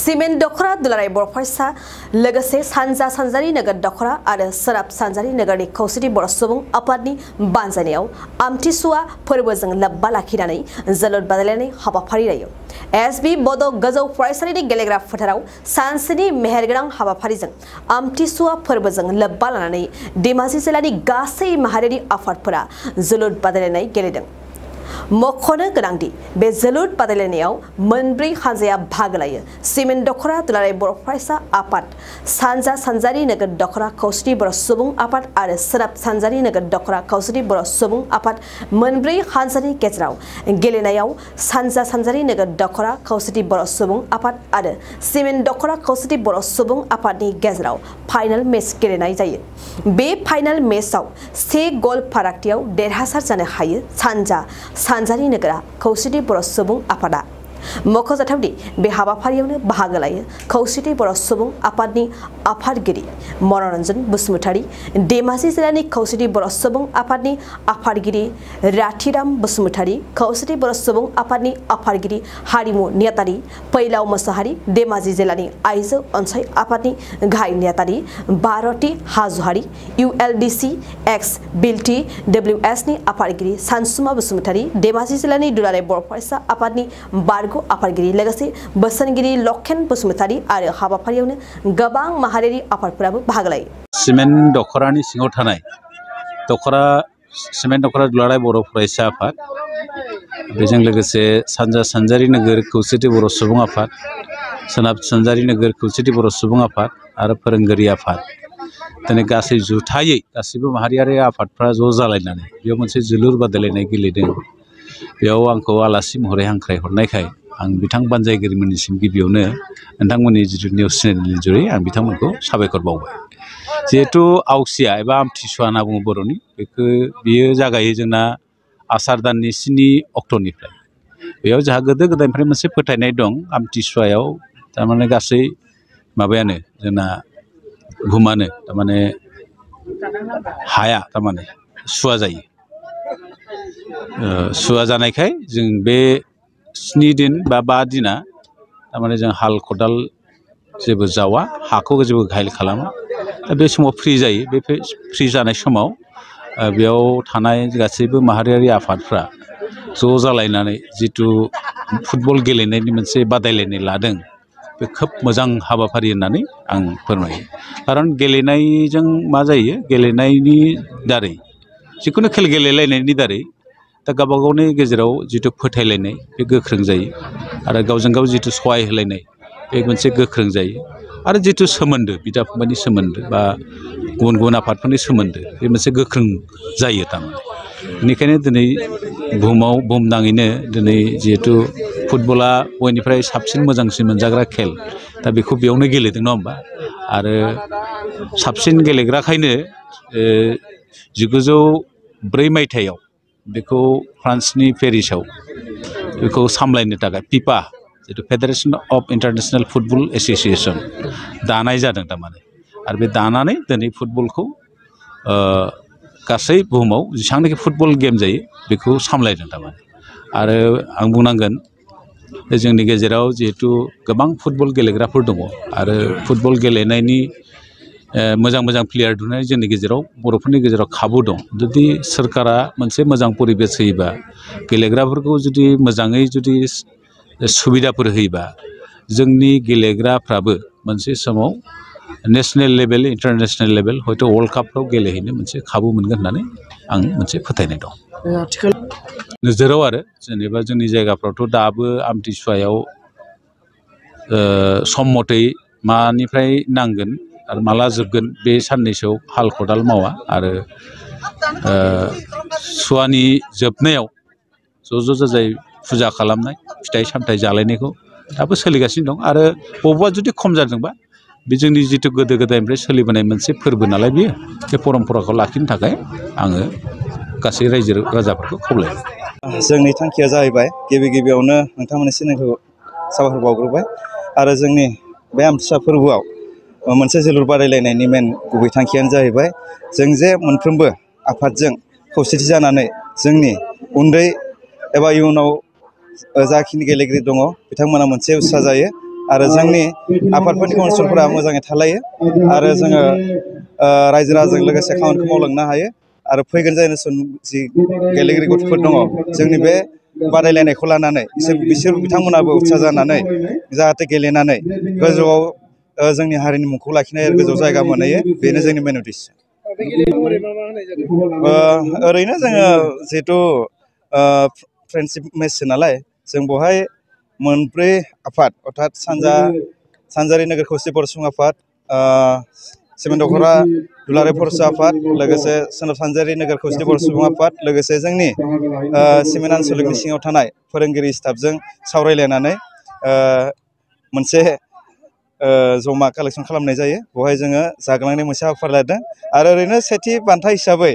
Cement दखरा दुलाराय बर'फसा लोगोसे सानजा सानजारि नोगोर दखरा आरो सोनाब सानजारि नोगोरनि खौसेथि बर' सुबुं आफादनि बानजायनायाव आमथिसुवा फोरबोजों लोब्बा लाखिनानै जोलुर बादायलायनाय हाबाफारि लायो। एसबि बड' गोजौ फरायसालिनि गेलेग्रा फोथाराव सानसेनि मेहेरगोनां हाबाफारिजों आमथिसुवा फोरबोजों लोब्बा लानानै धेमाजि जिल्लानि गासै माहारियारि आफादफोरा जोलुर बादायलायनाय गेलेदों। मख'नो गोनांदि बे जोलुर बादायलायनायाव मोनब्रै हानजाया बाहागो लायो। सिमेन्ट दखरा दुलाराय बर' फरायसा आफाद, सानजा सानजारि नोगोर दखरा खौसेथि बर' सुबुं आफाद आरो सोनाब सानजारि नोगोर दखरा खौसेथि बर' सुबुं आफाद मोनब्रै हानजानि गेजेराव गेलेनायाव सानजा सानजारि नोगोर दखरा खौसेथि बर' सुबुं आफाद आरो सिमेन्ट दखरा खौसेथि बर' सुबुं आफादनि गेजेराव फाइनाल मेच गेलेनाय जायो। बे फाइनाल मेचआव 1 गल फारागथियाव देरहासार जानो हायो सानजा सानजारि नोगोरा खौसेथि बर' सुबुं आफादा। मख'जाथावदि बे हाबाफारियावनो बाहागो लायो खौसेथि बर' सुबुं आफादनि आफादगिरि मनरन्जन बसुमतारी, धेमाजि जिल्लानि खौसेथि बर' सुबुं आफादनि आफादगिरि राथिराम बसुमतारी, खौसेथि बर' सुबुं आफादनि आफादगिरि हारिमु नेहाथारि फैलाव मोसाहारि, धेमाजि जिल्लानि आइजो अनसाय आफादनि गाहाय नेहाथारि भारती हाज'वारि, ULDC एक्स बिलटि WS नि आफादगिरि सानसुमा बसुमतारी, धेमाजि जिल्लानि दुलाराय बर' फरायसा आफादनि बारग' आफादगिरि लोगोसे बोसोनगिरि लखेन बसुमतारी आरो हाबाफारियावनो गोबां माहारियारि आफादफोराबो बाहागो लायो। सिमेन्ट दखरानि सिङाव थानाय सिमेन्ट दखरा दुलाराय बर' फरायसा आफाद, बेजों लोगोसे सानजा सानजारि नोगोर खौसेथि बर' सुबुं आफाद, सोनाब सानजारि नोगोर खौसेथि बर' सुबुं आफाद आरो फोरोंगिरि आफाद, दिनै गासै जुथायै गासैबो माहारियारि आफादफ्रा ज' जालायनानै बेयाव मोनसे जोलुर बादायलायनाय गेलेदों। बेयाव आंखौ आलासि महरै हांख्रायहरनायखाय आं बिथां बानजायगिरिमोननिसिम गिबियावनो नोंथांमोननि जिथु निउस चेनेलनि जुरै आं बिथांमोनखौ साबायखर बावबाय। जिहेथु आवसिया एबा आमथिसुवा होनना बुङो बर'नि, बियो जागायो जोंना आसार दाननि 7 अक्ट'निफ्राय। बेयाव जोंहा गोदो गोदायनिफ्राय मोनसे फोथायनाय दं, आमथिसुवायाव थारमाने गासै माबायानो जोंना बुहुमानो थारमाने हाया थारमाने सुवा जायो। सुवा जानायखाय जों बे 7 दिन बा 5 दिना थारमाने जों हाल खदाल जेबो जावा, हाखौ जेबो घायल खालामा। दा बे समाव फ्रि जायो। बे फ्रि जानाय समाव बेयाव थानाय गासैबो माहारियारि आफादफ्रा ज' जालायनानै जिथु फुटबल गेलेनायनि मोनसे बादायलायनाय लादों, बे खोब मोजां हाबाफारि होननानै आं फोरमायो। खारन गेलेनायजों मा जायो, गेलेनायनि दारै जिखुनु खेल गेलेलायनायनि दारै दा गावबा गावनि गेजेराव जिथु फोथायलायनाय बे गोख्रों जायो आरो गावजों गाव जिथु सहाय होलायनाय बे मोनसे गोख्रों जायो आरो जिथु सोमोन्दो बिदा फंबायनि सोमोन्दो बा गुबुन गुबुन आफादफोरनि सोमोन्दो बे मोनसे गोख्रों जायो थारमाने। बेनिखायनो दिनै बुहुमनाङैनो दिनै जिहेथु फुटबला बयनिफ्राय साबसिन मोजांसिन मोनजाग्रा खेल, दा बेखौ बेयावनो गेलेदों नङा होमबा। आरो साबसिन गेलेग्राखायनो 1904 मायथाइयाव बेखौ फ्रान्सनि पेरिसाव बेखौ सामलायनो थाखाय फिफा जिथु फेडारेसन अफ इन्टारनेशनेल फुटबल एस'सिएशन दानाय जादों थारमाने। आरो बे दानानै दिनै फुटबलखौ गासै बुहुमाव जेसेबांनाखि फुटबल गेम जायो बेखौ सामलायदों थारमाने। आरो आं बुंनांगोन जोंनि गेजेराव जिहेथु गोबां फुटबल गेलेग्राफोर दङ आरो फुटबल गेलेनायनि मोजां मोजां प्लेयार दिहुननाय जोंनि गेजेराव बर'फोरनि गेजेराव खाबु दं। जुदि सोरखारा मोनसे मोजां परिबेस होयोबा, गेलेग्राफोरखौ जुदि मोजाङै जुदि सुबिदाफोर होयोबा, जोंनि गेलेग्राफ्राबो मोनसे समाव नेसनेल लेभेल इन्टारनेसनेल लेभेल हयथ' वर्ल्ड कापफ्राव गेलेहैनो मोनसे खाबु मोनगोन होननानै आं मोनसे फोथायनाय दं। नोजोराव आरो जेनेबा जोंनि जायगाफ्रावथ' दाबो आमथिसुवायाव सम मथै मानिफ्राय नांगोन आरो माला जोबगोन बे साननैसोआव हाल खदाल मावा आरो सुवानि जोबनायाव ज' जाजाय फुजा खालामनाय फिथाइ सामथाइ जालायनायखौ दाबो सोलिगासिनो दं। आरो बबेबा जुदि खम जादोंबा बे जोंनि जिथु गोदो गोदायनिफ्राय सोलिबोनाय मोनसे फोरबो नालाय बेयो, बे परम्पराखौ लाखिनो थाखाय आङो गासै रायजो राजाफोरखौ खावलायो। जोंनि थांखिया जाहैबाय गिबियावनो नोंथांमोननि चेनेलखौ साबायखर बावग्रोबाय। आरो जोंनि बे आमथिसुवा फोरबोआव मोनसे जोलुर बादायलायनायनि मेन गुबै थांखियानो जाहैबाय जों जे मोनफ्रोमबो आफादजों खौसेथि जानानै जोंनि उन्दै एबा इयुनाव जाखिनि गेलेगिरि दङ बिथांमोना मोनसे उत्सा जायो आरो जोंनि आफादफोरनि काउन्सिलफोरा मोजाङै थालायो आरो जोङो रायजो राजाजों लोगोसे खामानिखौ मावलांनो हायो आरो फैगोन जेनेरेसन जि गेलेगिरि गथ'फोर दङ जोंनि बे बादायलायनायखौ लानानै बिसोर बिथांमोनाबो उत्सा जानानै जाहाथे गेलेनानै गोजौआव जोंनि हारिनि मुंखौ लाखिनाय आरो गोजौ जायगा मोनहैयो बेनो जोंनि मेन उद्देश्य ओरैनो जोङो जिहेथु फ्रेन्डशिप मेचसो नालाय जों बेवहाय मोनब्रै आफाद अर्थात सानजारि नोगोर खौसे बर' सुबुं आफाद सिमेन्ट दख'रा दुलाराय फरायसा आफाद लोगोसे सोनाब सानजारि नोगोर खौसे बर' सुबुं आफाद लोगोसे जोंनि सिमेन्ट आनसलिकनि सिङाव थानाय फोरोंगिरि स्टाफजों सावरायलायनानै मोनसे जमा कालेक्सन खालामनाय जायो बेवहाय जोङो जागलांनाय मोनसे हाबाफारि लादों आरो ओरैनो सेथि बान्था हिसाबै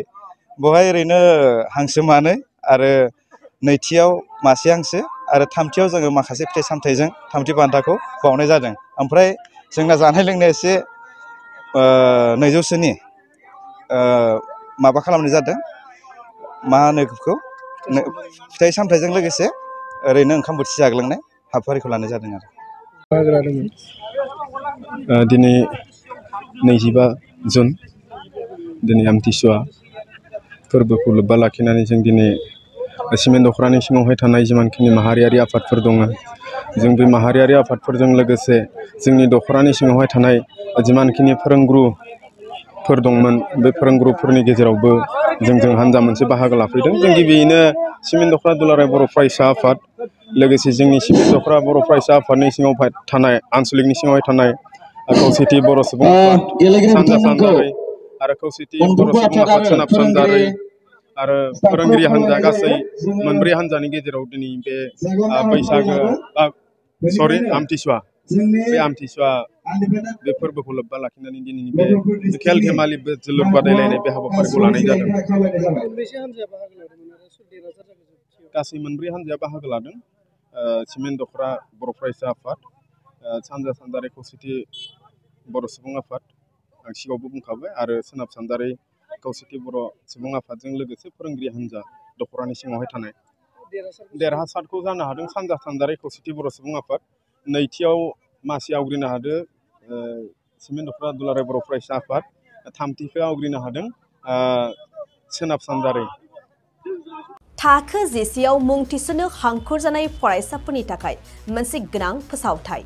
बेवहाय ओरैनो हांसो मानै आरो नैथियाव मासे हांसो आरो थामथियाव जोङो माखासे फिथाइ सामथाइजों थामथि बान्थाखौ बावनाय जादों ओमफ्राय जोंना जानाय लोंनाया एसे 200सोनि माबा खालामनाय जादों मा होनो बेखौ फिथाइ सामथाइजों लोगोसे ओरैनो ओंखाम बोथिसे जाग्लांनाय हाबाफारिखौ लानाय जादों आरो दिनै 25 जुन दिनै आमथिसुवा फोरबोखौ लोब्बा लाखिनानै जों दिनै सिमेन्ट दख'रानि सिङावहाय थानाय जिमानखिनि माहारियारि आफादफोर दङ जों बे माहारियारि आफादफोरजों लोगोसे जोंनि दख'रानि सिङावहाय थानाय जिमानखिनि फोरोंगुरुफोर दंमोन बे फोरोंगुरुफोरनि गेजेरावबो जों हान्जा मोनसे बाहागो लाफैदों जों गिबियैनो सिमेन्ट दख'रा दुलाराय बर' फरायसा आफाद लोगोसे जोंनि सिमेन्ट दख'रा बर' फरायसा आफादनि सिङाव थानाय आनसलिकनि सिङावहाय थानाय खौसेथि बर' सुबुं आफाद सानजा सानजारै आरो खौसेथि बर' सुबुं आफाद सोनाब सानजारै आरो फोरोंगिरि हान्जा गासै मोनब्रै हान्जानि गेजेराव दिनै बे आमथिसुवा बे आमथिसुवा बे फोरबोखौ लोब्बा लाखिनानै दिनैनि बे खेल धेमालि जोलुर बादायलायनाय बे हाबाफारिखौ लानाय जादों गासै मोनब्रै हान्जाया बाहागो लादों सिमेन्ट दख'रा बर' फरायसा आफाद सानजा सानजारि खौसेथि बर' सुबुं आफाद आं सिगाङावबो बुंखाबाय आरो सोनाब सानजारि खौसेथि बर' सुबुं आफादजों लोगोसे फोरोंगिरि हान्जा दख'रानि सिङावहाय थानाय देरहासारखौ जानो हादों सानजा सानजारि खौसेथि बर' सुबुं आफाद नैथियाव मासि आवग्रिनो हादों सिमेन्ट दख'रा दुलाराय बर' फरायसा आफाद थामथिखौ आवग्रिनो हादों सोनाब सानजारि थाखो जिसेयाव मुं थिसननो हांखुर जानाय फरायसाफोरनि थाखाय मोनसे गोनां फोसावथाय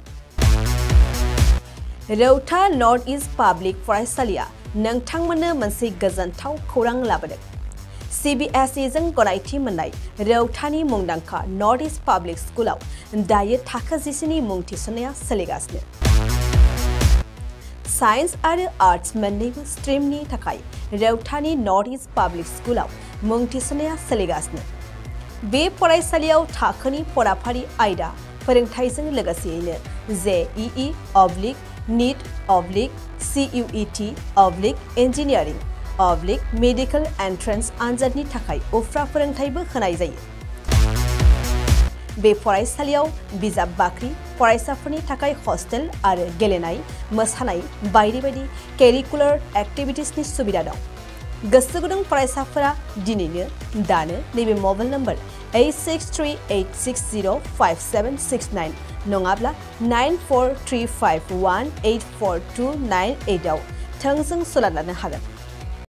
रौता नर्थ इस्ट पाब्लिक फरायसालिया नोंथांमोननो मोनसे गोजोनथाव खौरां लाबोदों CBSE जों गनायथि मोननाय रौतानि मुंदांखा नर्थ इस्ट पाब्लिक स्कुलाव दायो थाखो जिसेनि मुं थिसननाया सोलिगासिनो साइन्स आरो आर्ट्स मोन्नैबो स्ट्रिमनि थाखाय रौतानि नर्थ इस्ट पाब्लिक स्कुलाव मुं थिसननाया सोलिगासिनो बे फरायसालियाव थाखोनि फराफारि आयदा फोरोंथायजों लोगोसेयैनो JEE NEET CUET engineering medical entrance आनजादनि थाखाय उफ्रा फोरोंथायबो होनाय जायो बे फरायसालियाव बिजाब बाख्रि फरायसाफोरनि थाखाय हस्टेल आरो गेलेनाय मोसानाय बायदि बायदि केरिकुलार एक्टिभिटिसनि सुबिदा दं गोसो गुदुं फरायसाफोरा दिनैनो दानो नैबे मबाइल नम्बर 8638605769 नङाब्ला 9435184298 आव थोंजों सोलोंनो हागोन